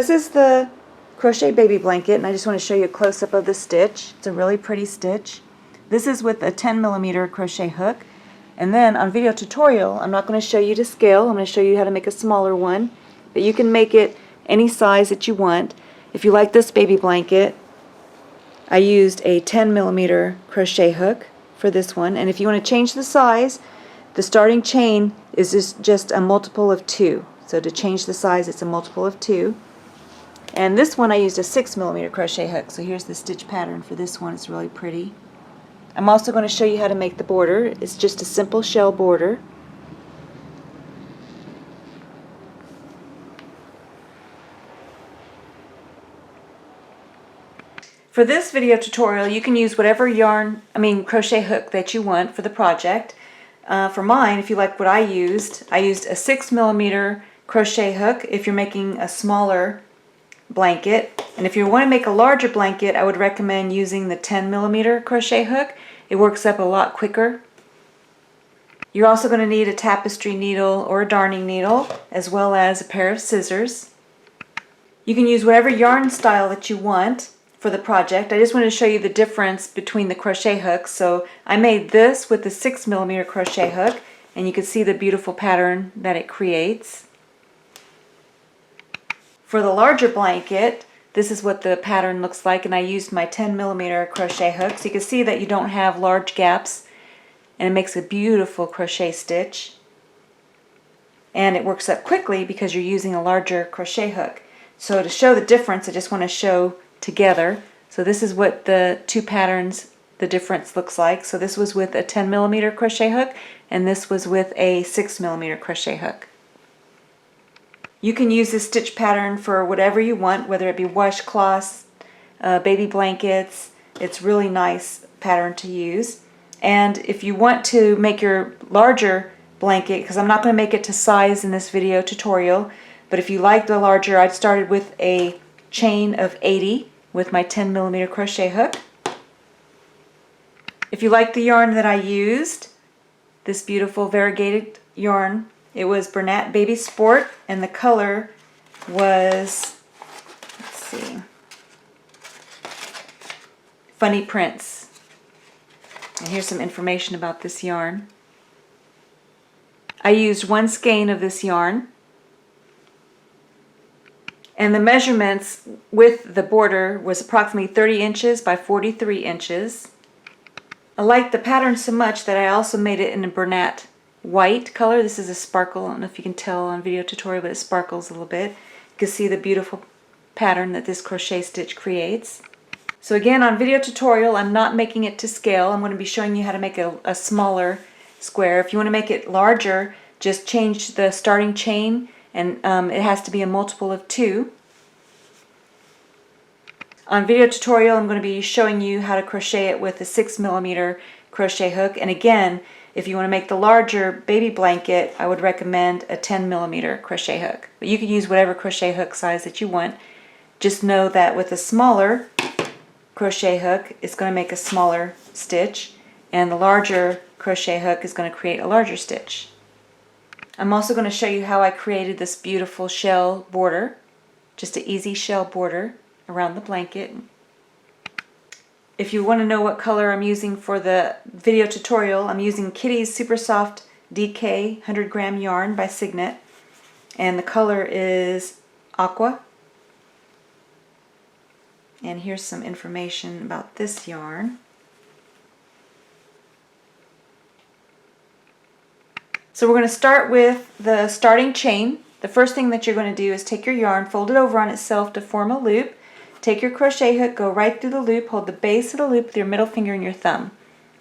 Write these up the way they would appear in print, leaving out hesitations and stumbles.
this is the crochet baby blanket, and I just want to show you a close-up of the stitch. It's a really pretty stitch. This is with a 10mm crochet hook. And then on video tutorial, I'm not going to show you to scale. I'm going to show you how to make a smaller one. But you can make it any size that you want. If you like this baby blanket, I used a 10mm crochet hook for this one. And if you want to change the size, the starting chain is just a multiple of 2. So to change the size, it's a multiple of 2. And this one I used a 6mm crochet hook. So here's the stitch pattern for this one. It's really pretty. I'm also going to show you how to make the border. It's just a simple shell border. For this video tutorial, you can use whatever crochet hook that you want for the project. For mine, if you like what I used a 6mm crochet hook if you're making a smaller blanket. And if you want to make a larger blanket, I would recommend using the 10mm crochet hook. It works up a lot quicker. You're also going to need a tapestry needle or a darning needle, as well as a pair of scissors. You can use whatever yarn style that you want for the project. I just wanted to show you the difference between the crochet hooks. So I made this with the 6mm crochet hook, and you can see the beautiful pattern that it creates. For the larger blanket, this is what the pattern looks like, and I used my 10mm crochet hook. So you can see that you don't have large gaps, and it makes a beautiful crochet stitch. And it works up quickly because you're using a larger crochet hook. So to show the difference, I just want to show together. So this is what the two patterns, the difference looks like. So this was with a 10mm crochet hook, and this was with a 6mm crochet hook. You can use this stitch pattern for whatever you want, whether it be washcloths, baby blankets. It's really nice pattern to use. And if you want to make your larger blanket, because I'm not going to make it to size in this video tutorial, but if you like the larger, I started with a chain of 80 with my 10mm crochet hook. If you like the yarn that I used, this beautiful variegated yarn, it was Bernat Baby Sport, and the color was, let's see, Funny Prints. And here's some information about this yarn. I used 1 skein of this yarn, and the measurements with the border was approximately 30 inches by 43 inches. I liked the pattern so much that I also made it in a Bernat white color. This is a sparkle. I don't know if you can tell on video tutorial, but it sparkles a little bit. You can see the beautiful pattern that this crochet stitch creates. So again, on video tutorial, I'm not making it to scale. I'm going to be showing you how to make a smaller square. If you want to make it larger, just change the starting chain, and it has to be a multiple of 2. On video tutorial, I'm going to be showing you how to crochet it with a 6mm crochet hook. And again, if you want to make the larger baby blanket, I would recommend a 10mm crochet hook. But you can use whatever crochet hook size that you want. Just know that with a smaller crochet hook, it's going to make a smaller stitch, and the larger crochet hook is going to create a larger stitch. I'm also going to show you how I created this beautiful shell border, just an easy shell border around the blanket. If you want to know what color I'm using for the video tutorial, I'm using Kitty's Super Soft DK 100-gram yarn by Signet, and the color is aqua. And here's some information about this yarn. So we're going to start with the starting chain. The first thing that you're going to do is take your yarn, fold it over on itself to form a loop. Take your crochet hook, go right through the loop, hold the base of the loop with your middle finger and your thumb.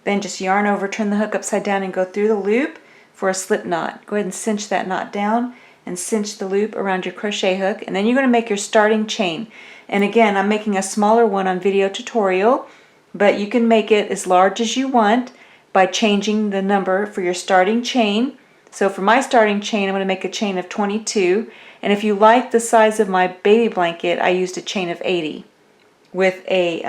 Then just yarn over, turn the hook upside down, and go through the loop for a slip knot. Go ahead and cinch that knot down and cinch the loop around your crochet hook, and then you're going to make your starting chain. And again, I'm making a smaller one on video tutorial, but you can make it as large as you want by changing the number for your starting chain. So for my starting chain, I'm going to make a chain of 22. And if you like the size of my baby blanket, I used a chain of 80 with a,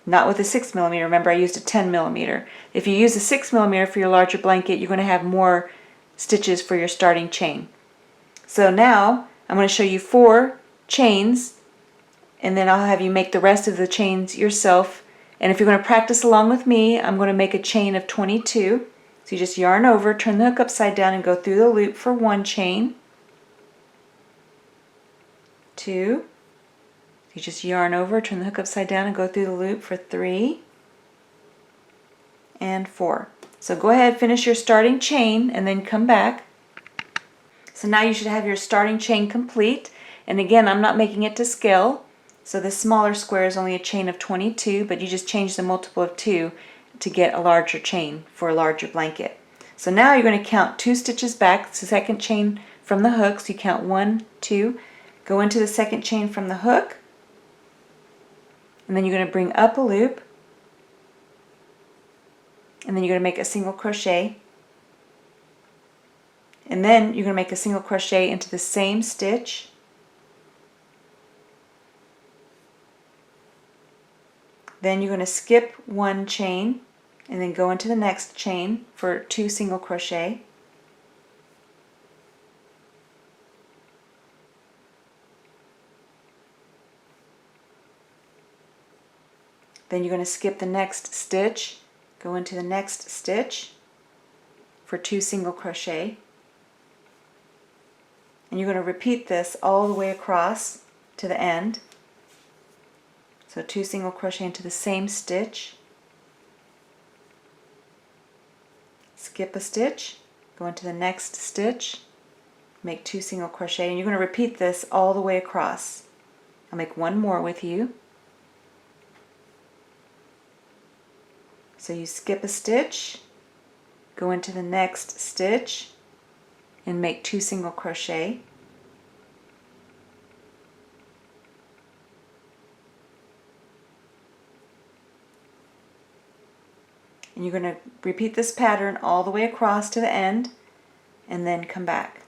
not with a 6mm, remember I used a 10mm. If you use a 6mm for your larger blanket, you're going to have more stitches for your starting chain. So now I'm going to show you 4 chains, and then I'll have you make the rest of the chains yourself. And if you're going to practice along with me, I'm going to make a chain of 22. So you just yarn over, turn the hook upside down, and go through the loop for 1 chain, 2. You just yarn over, turn the hook upside down, and go through the loop for 3 and 4. So go ahead, finish your starting chain, and then come back. So now you should have your starting chain complete. And again, I'm not making it to scale. So this smaller square is only a chain of 22, but you just change the multiple of 2 to get a larger chain for a larger blanket. So now you're going to count 2 stitches back. It's the second chain from the hook. So you count 1, 2, go into the second chain from the hook, and then you're going to bring up a loop, and then you're going to make a single crochet, and then you're going to make a single crochet into the same stitch, then you're going to skip 1 chain and then go into the next chain for 2 single crochet, then you're going to skip the next stitch, go into the next stitch for 2 single crochet, and you're going to repeat this all the way across to the end. So 2 single crochet into the same stitch, skip a stitch, go into the next stitch, make 2 single crochet, and you're going to repeat this all the way across. I'll make one more with you. So you skip a stitch, go into the next stitch, and make 2 single crochet. And you're going to repeat this pattern all the way across to the end, and then come back.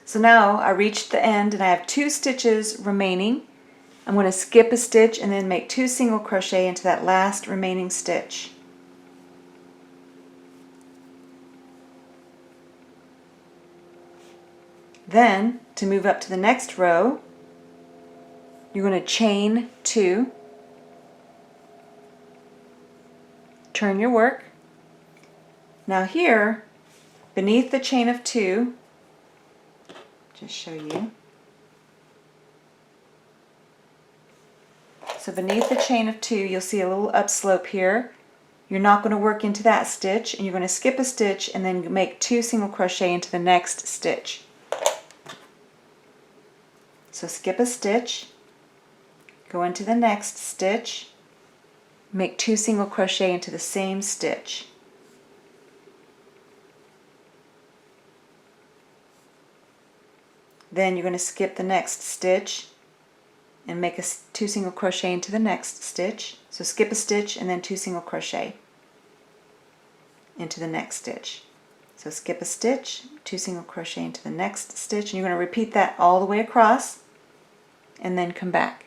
So now I reached the end and I have 2 stitches remaining. I'm going to skip a stitch and then make 2 single crochet into that last remaining stitch. Then, to move up to the next row, you're going to chain 2, turn your work. Now here, beneath the chain of 2, just show you. So beneath the chain of 2, you'll see a little upslope here. You're not going to work into that stitch, and you're going to skip a stitch and then make 2 single crochet into the next stitch. So skip a stitch, go into the next stitch, make 2 single crochet into the same stitch. Then you're going to skip the next stitch and make 2 single crochet into the next stitch. So skip a stitch and then 2 single crochet into the next stitch. So skip a stitch, 2 single crochet into the next stitch, and you're going to repeat that all the way across and then come back.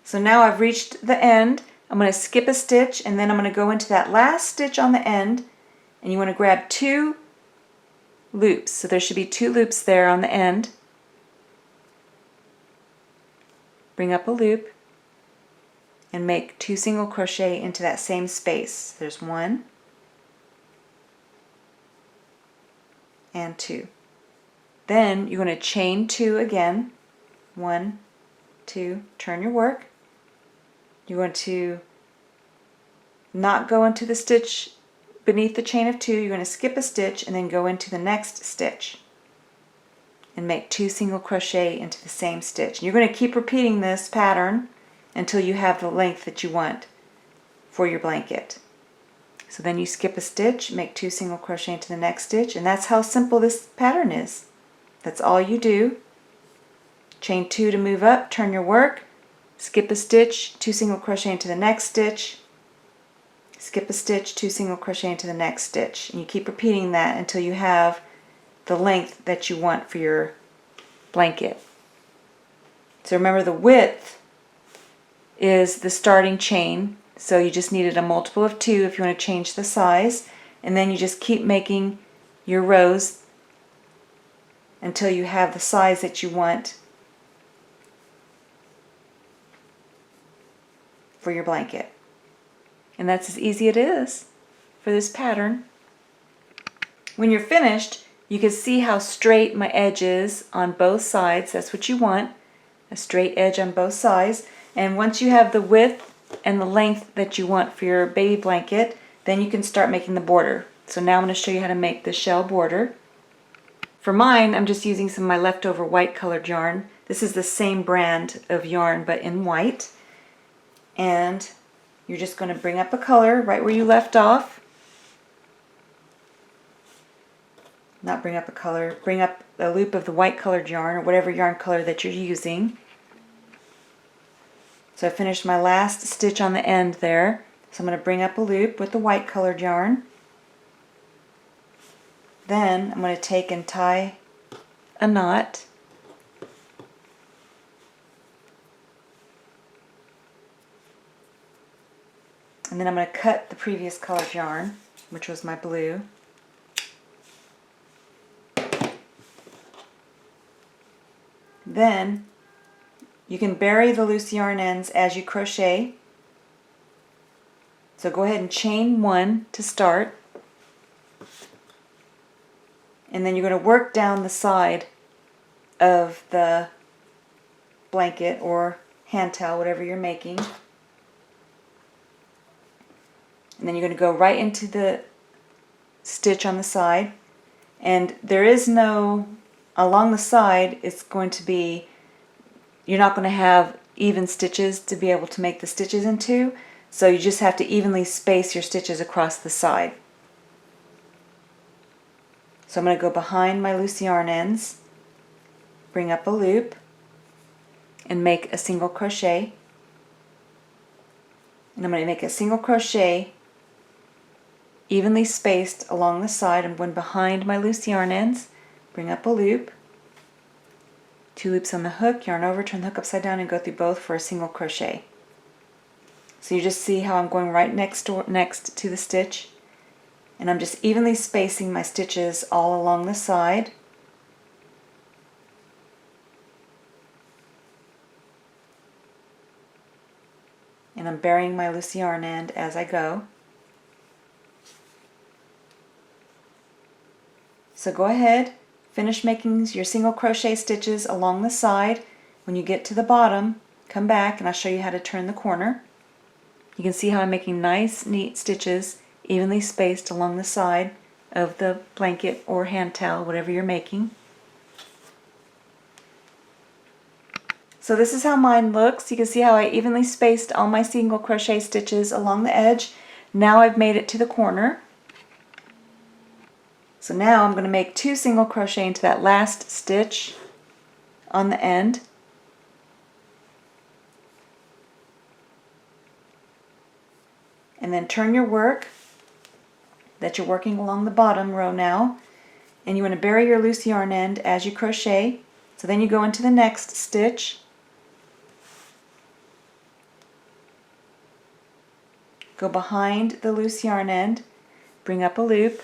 So now I've reached the end. I'm going to skip a stitch and then I'm going to go into that last stitch on the end, and you want to grab 2 loops. So there should be 2 loops there on the end. Bring up a loop and make 2 single crochet into that same space. There's 1 and 2. Then you're going to chain 2 again. 1, 2, turn your work. You're going to not go into the stitch beneath the chain of 2. You're going to skip a stitch and then go into the next stitch and make 2 single crochet into the same stitch. And you're going to keep repeating this pattern until you have the length that you want for your blanket. So then you skip a stitch, make 2 single crochet into the next stitch, and that's how simple this pattern is. That's all you do. Chain 2 to move up, turn your work, skip a stitch, 2 single crochet into the next stitch, skip a stitch, 2 single crochet into the next stitch, and you keep repeating that until you have the length that you want for your blanket. So remember, the width is the starting chain, So you just needed a multiple of 2 if you want to change the size. And then you just keep making your rows until you have the size that you want for your blanket. And that's as easy as it is for this pattern. When you're finished, you can see how straight my edge is on both sides. That's what you want, a straight edge on both sides. And once you have the width and the length that you want for your baby blanket, then you can start making the border. So now I'm going to show you how to make the shell border. For mine, I'm just using some of my leftover white colored yarn. This is the same brand of yarn but in white. And you're just going to bring up a color right where you left off. Not bring up a color, bring up a loop of the white colored yarn or whatever yarn color that you're using. So I finished my last stitch on the end there. So I'm going to bring up a loop with the white colored yarn. Then I'm going to take and tie a knot. And then I'm going to cut the previous colored yarn, which was my blue. Then you can bury the loose yarn ends as you crochet. So go ahead and chain 1 to start. And then you're going to work down the side of the blanket or hand towel, whatever you're making. And then you're going to go right into the stitch on the side. And there is no, along the side, it's going to be, you're not going to have even stitches to be able to make the stitches into. So you just have to evenly space your stitches across the side. So I'm going to go behind my loose yarn ends, bring up a loop, and make a single crochet. And I'm going to make a single crochet evenly spaced along the side. I'm going behind my loose yarn ends, bring up a loop, 2 loops on the hook, yarn over, turn the hook upside down, and go through both for a single crochet. So you just see how I'm going right next to the stitch, and I'm just evenly spacing my stitches all along the side. And I'm burying my loose yarn end as I go. So go ahead, finish making your single crochet stitches along the side. When you get to the bottom, come back and I'll show you how to turn the corner. You can see how I'm making nice, neat stitches evenly spaced along the side of the blanket or hand towel, whatever you're making. So this is how mine looks. You can see how I evenly spaced all my single crochet stitches along the edge. Now I've made it to the corner. So now I'm going to make 2 single crochet into that last stitch on the end. And then turn your work that you're working along the bottom row now. And you want to bury your loose yarn end as you crochet. So then you go into the next stitch. Go behind the loose yarn end, bring up a loop,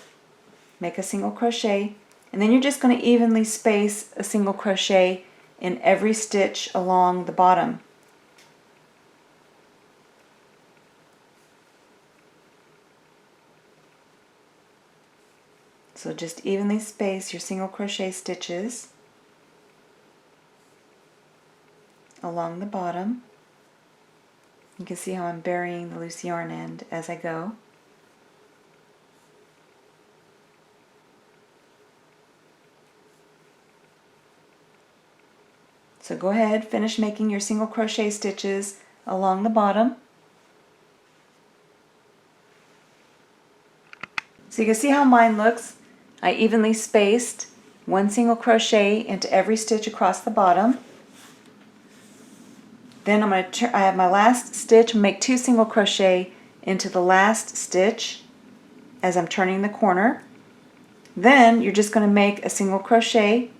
make a single crochet, and then you're just going to evenly space a single crochet in every stitch along the bottom. So just evenly space your single crochet stitches along the bottom. You can see how I'm burying the loose yarn end as I go. So go ahead, finish making your single crochet stitches along the bottom. So you can see how mine looks. I evenly spaced 1 single crochet into every stitch across the bottom. Then I have my last stitch, make 2 single crochet into the last stitch as I'm turning the corner. Then you're just going to make a single crochet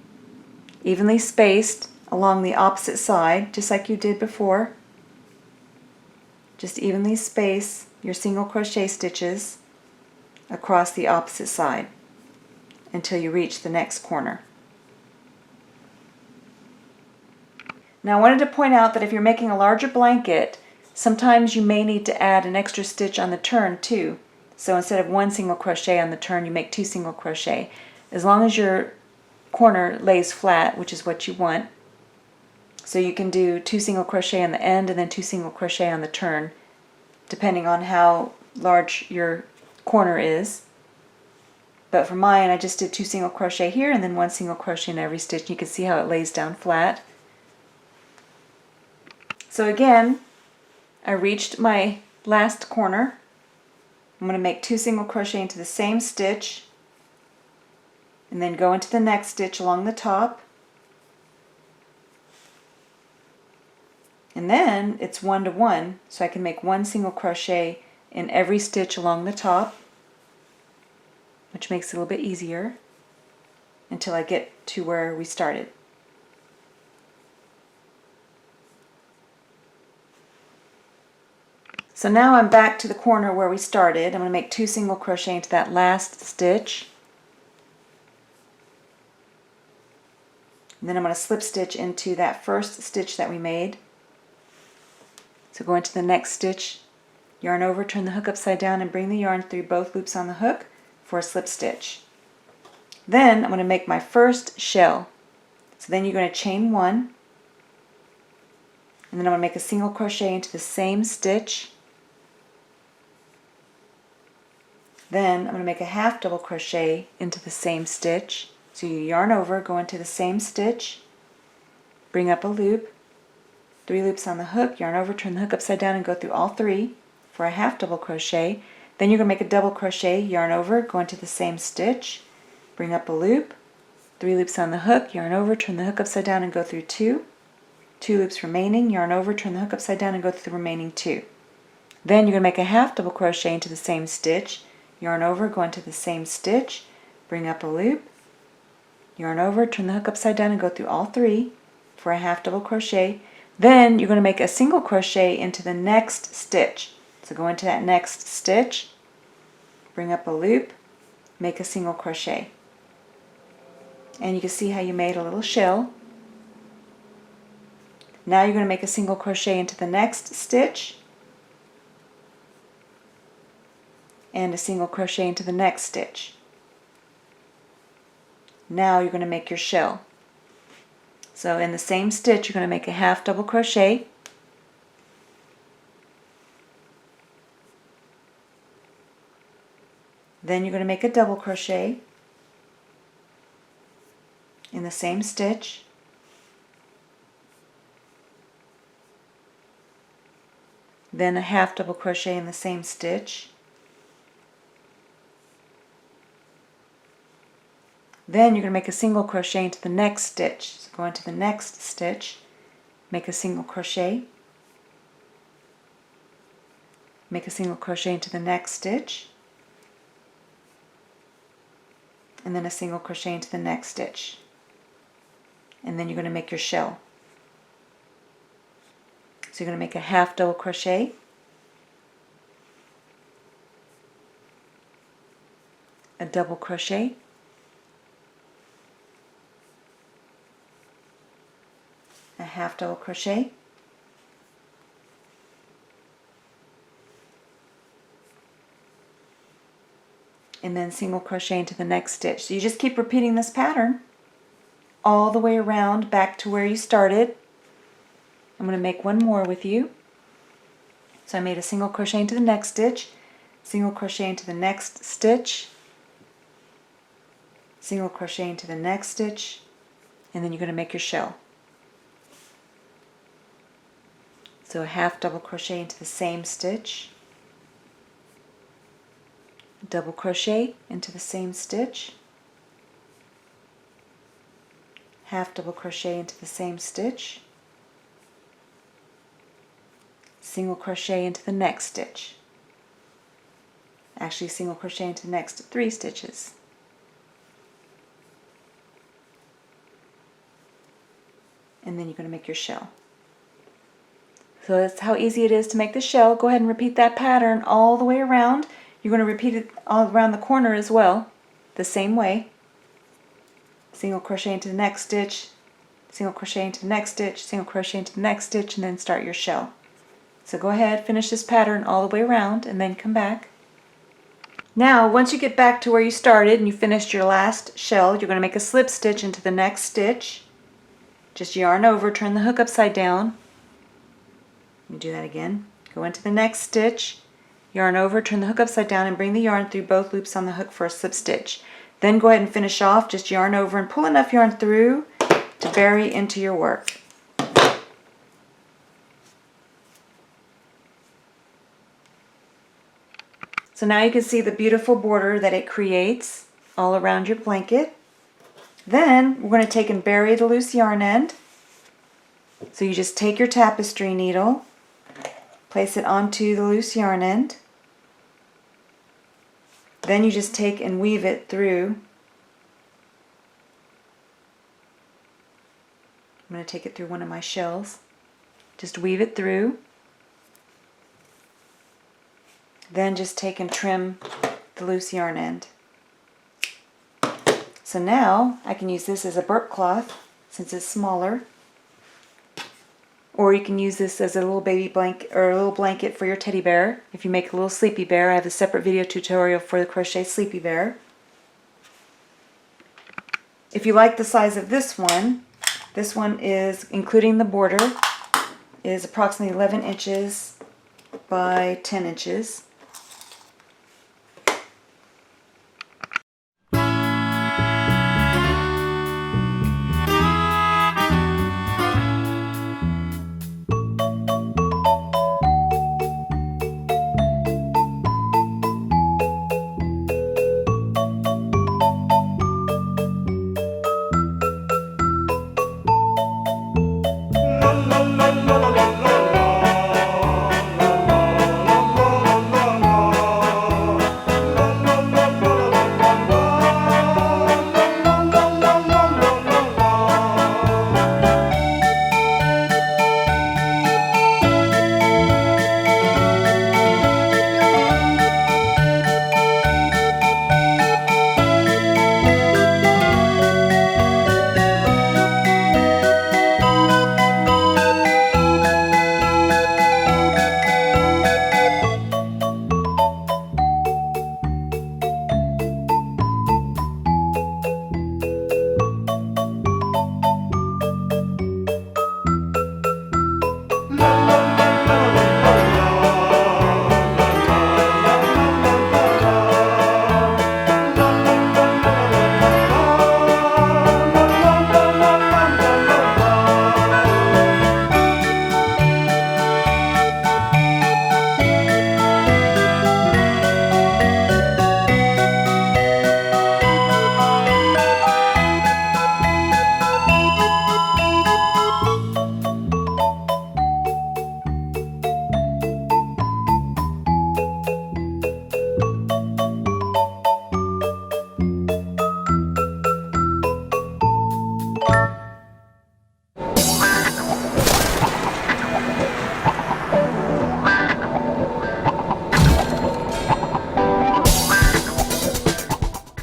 evenly spaced along the opposite side, just like you did before. just evenly space your single crochet stitches across the opposite side until you reach the next corner. Now I wanted to point out that if you're making a larger blanket, sometimes you may need to add an extra stitch on the turn too. So instead of one single crochet on the turn, you make 2 single crochet. As long as your corner lays flat, which is what you want. So you can do 2 single crochet on the end and then 2 single crochet on the turn, depending on how large your corner is. But for mine, I just did 2 single crochet here and then 1 single crochet in every stitch. You can see how it lays down flat. So again, I reached my last corner. I'm going to make 2 single crochet into the same stitch and then go into the next stitch along the top. And then it's 1 to 1, so I can make 1 single crochet in every stitch along the top, which makes it a little bit easier until I get to where we started. So now I'm back to the corner where we started. I'm going to make 2 single crochet into that last stitch. And then I'm going to slip stitch into that first stitch that we made. So go into the next stitch, yarn over, turn the hook upside down, and bring the yarn through both loops on the hook for a slip stitch. Then I'm going to make my first shell. So then you're going to chain 1, and then I'm going to make a single crochet into the same stitch. Then I'm going to make a half double crochet into the same stitch. So you yarn over, go into the same stitch, bring up a loop, 3 loops on the hook, yarn over, turn the hook upside down and go through all 3 for a half double crochet. Then you're going to make a double crochet, yarn over, go into the same stitch, bring up a loop, 3 loops on the hook, yarn over, turn the hook upside down and go through 2 loops remaining, yarn over, turn the hook upside down and go through the remaining 2. Then you're going to make a half double crochet into the same stitch, yarn over, go into the same stitch, bring up a loop, yarn over, turn the hook upside down and go through all 3 for a half double crochet. Then you're going to make a single crochet into the next stitch. So go into that next stitch, bring up a loop, make a single crochet. And you can see how you made a little shell. Now you're going to make a single crochet into the next stitch and a single crochet into the next stitch. Now you're going to make your shell. So in the same stitch you're going to make a half double crochet, then you're going to make a double crochet in the same stitch, then a half double crochet in the same stitch, then you're going to make a single crochet into the next stitch. So go into the next stitch, make a single crochet, make a single crochet into the next stitch, and then a single crochet into the next stitch. And then you're going to make your shell. So you're going to make a half double crochet, a double crochet, a half double crochet, and then single crochet into the next stitch. So you just keep repeating this pattern all the way around back to where you started. I'm going to make one more with you. So I made a single crochet into the next stitch, single crochet into the next stitch, single crochet into the next stitch, and then you're going to make your shell. So a half double crochet into the same stitch, double crochet into the same stitch, half double crochet into the same stitch, single crochet into the next stitch. Actually, single crochet into the next 3 stitches. And then you're going to make your shell. So that's how easy it is to make the shell. Go ahead and repeat that pattern all the way around. You're going to repeat it all around the corner as well, the same way. Single crochet into the next stitch, single crochet into the next stitch, single crochet into the next stitch, and then start your shell. So go ahead, finish this pattern all the way around, and then come back. Now, once you get back to where you started and you finished your last shell, you're going to make a slip stitch into the next stitch. Just yarn over, turn the hook upside down. You do that again. Go into the next stitch, yarn over, turn the hook upside down, and bring the yarn through both loops on the hook for a slip stitch. Then go ahead and finish off, just yarn over and pull enough yarn through to bury into your work. So now you can see the beautiful border that it creates all around your blanket. Then we're going to take and bury the loose yarn end. So you just take your tapestry needle, place it onto the loose yarn end. Then you just take and weave it through. I'm going to take it through one of my shells. Just weave it through. Then just take and trim the loose yarn end. So now I can use this as a burp cloth since it's smaller. Or you can use this as a little baby blanket or a little blanket for your teddy bear. If you make a little sleepy bear, I have a separate video tutorial for the crochet sleepy bear. If you like the size of this one is, including the border, is approximately 11 inches by 10 inches.